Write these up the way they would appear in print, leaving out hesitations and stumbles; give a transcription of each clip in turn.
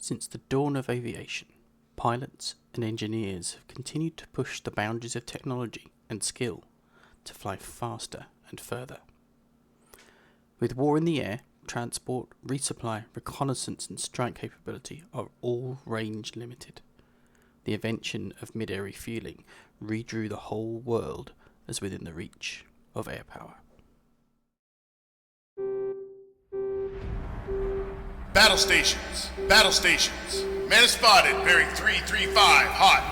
Since the dawn of aviation, pilots and engineers have continued to push the boundaries of technology and skill to fly faster and further. With war in the air, transport, resupply, reconnaissance and strike capability are all range limited. The invention of mid-air refueling redrew the whole world as within the reach of air power. Battle stations, battle stations. Man is spotted, bearing 335, hot.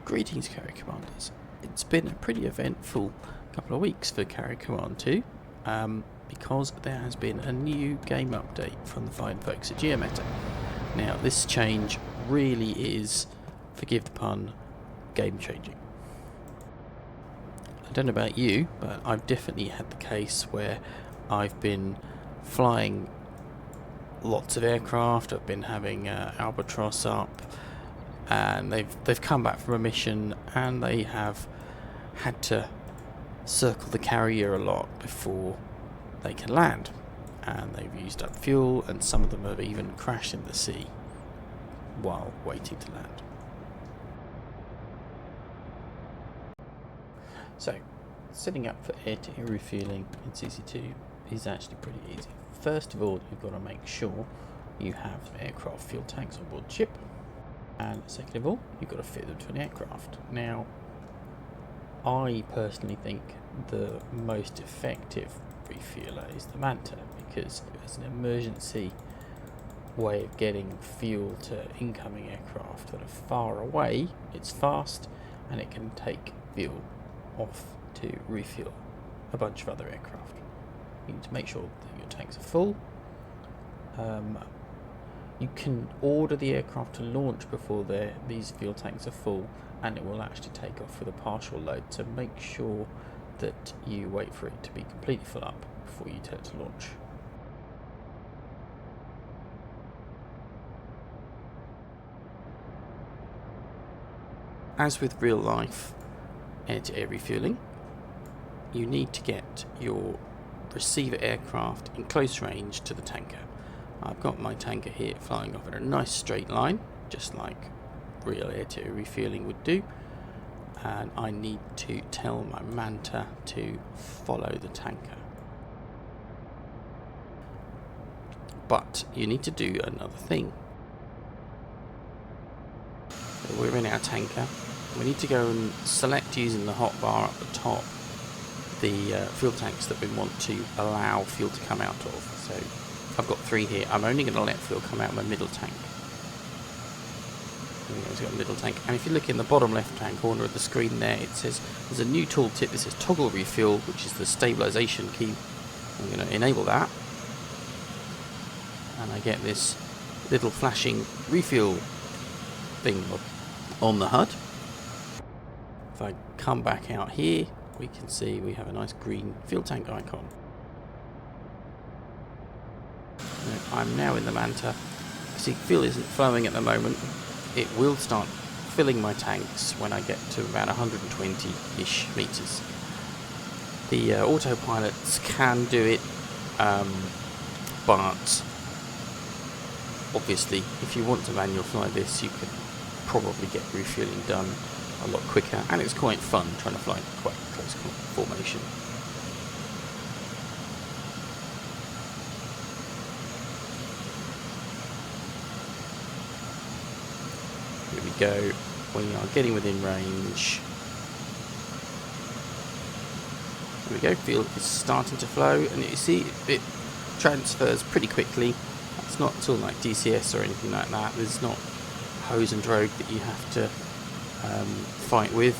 Greetings, Carrier Commanders. It's been a pretty eventful couple of weeks for Carrier Command 2, because there has been a new game update from the fine folks at GRNO. Now, this change really is, forgive the pun, game changing. I don't know about you, but I've definitely had the case where I've been flying lots of aircraft. I've been having Albatross up, and they've come back from a mission and they have had to circle the carrier a lot before they can land, and they've used up fuel, and some of them have even crashed in the sea while waiting to land. So, setting up for air-to-air refueling in CC2 is actually pretty easy. First of all, you've got to make sure you have aircraft fuel tanks on board ship, and second of all, you've got to fit them to an aircraft. Now, I personally think the most effective refueler is the Manta, because it's an emergency way of getting fuel to incoming aircraft that are far away. It's fast and it can take fuel off to refuel a bunch of other aircraft. You need to make sure that your tanks are full. You can order the aircraft to launch before these fuel tanks are full, and it will actually take off with a partial load, so make sure that you wait for it to be completely full up before you turn to launch. As with real life air-to-air refueling, you need to get your receiver aircraft in close range to the tanker. I've got my tanker here flying off in a nice straight line, just like real air-to-air refueling would do, and I need to tell my Manta to follow the tanker. But you need to do another thing. So we're in our tanker. We need to go and select, using the hotbar up the top, the fuel tanks that we want to allow fuel to come out of. So I've got 3 here. I'm only going to let fuel come out of my middle tank. It's got a middle tank, and if you look in the bottom left hand corner of the screen there, it says there's a new tooltip that says toggle refuel, which is the stabilization key. I'm going to enable that, and I get this little flashing refuel thing on the HUD. If I come back out here, we can see we have a nice green fuel tank icon. I'm now in the Manta. See, fuel isn't flowing at the moment. It will start filling my tanks when I get to about 120-ish meters. The autopilots can do it, but obviously if you want to manual fly this, you can probably get refueling done a lot quicker, and it's quite fun trying to fly quite close formation. Here we go, we are getting within range. Here we go, fuel is starting to flow, and you see it transfers pretty quickly. It's not at all like DCS or anything like that. There's not hose and drogue that you have to fight with.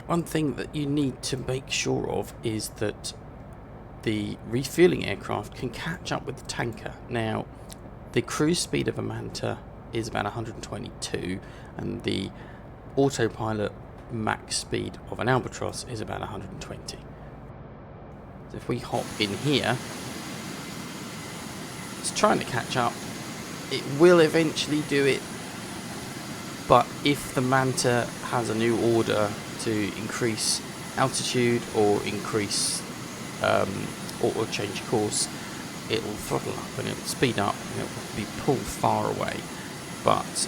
One thing that you need to make sure of is that the refueling aircraft can catch up with the tanker. Now, the cruise speed of a Manta is about 122, and the autopilot max speed of an Albatross is about 120. So if we hop in here, it's trying to catch up. it will eventually do it, but if the Manta has a new order to increase altitude or increase or change course, it will throttle up and it will speed up and it will be pulled far away. But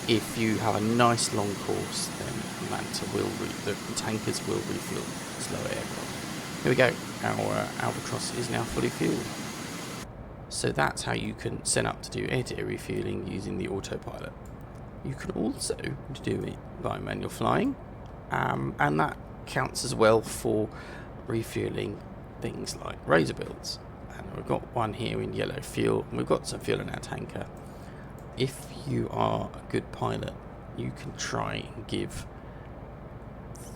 if you have a nice long course, then Manta will the tankers will refuel slow aircraft. Here we go, our Albatross is now fully fueled. So that's how you can set up to do air-to-air refueling using the autopilot. You can also do it by manual flying, and that counts as well for refueling things like razor builds. And we've got one here in yellow fuel, and we've got some fuel in our tanker. If you are a good pilot, you can try and give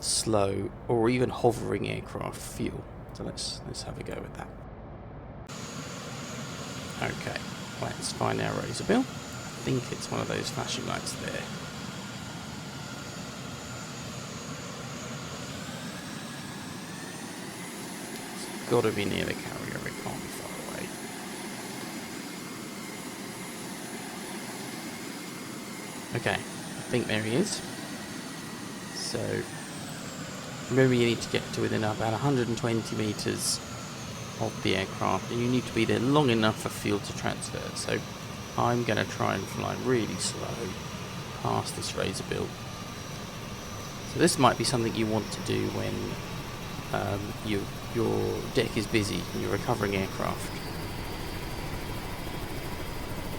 slow or even hovering aircraft fuel. So let's have a go with that. Okay, let's find our razor bill. I think it's one of those flashing lights there. It's got to be near the carrier, it can't be far away. Okay, I think there he is. So remember, you need to get to within about 120 meters of the aircraft, and you need to be there long enough for fuel to transfer. So I'm going to try and fly really slow past this razor bill. So this might be something you want to do when your deck is busy and you're recovering aircraft,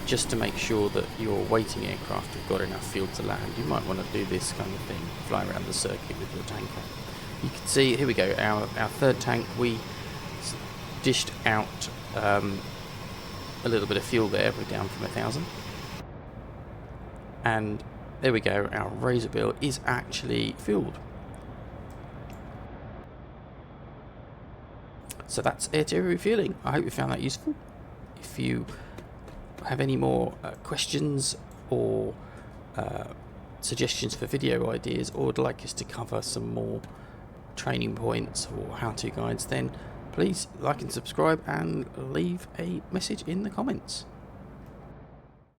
just to make sure that your waiting aircraft have got enough fuel to land. You might want to do this kind of thing, fly around the circuit with your tanker. You can see, here we go, our third tank, we dished out a little bit of fuel there. We're down from 1,000, and there we go, our razor bill is actually fueled. So that's air-to-air refueling. I hope you found that useful. If you have any more questions or suggestions for video ideas, or would like us to cover some more training points or how-to guides, then please like and subscribe and leave a message in the comments.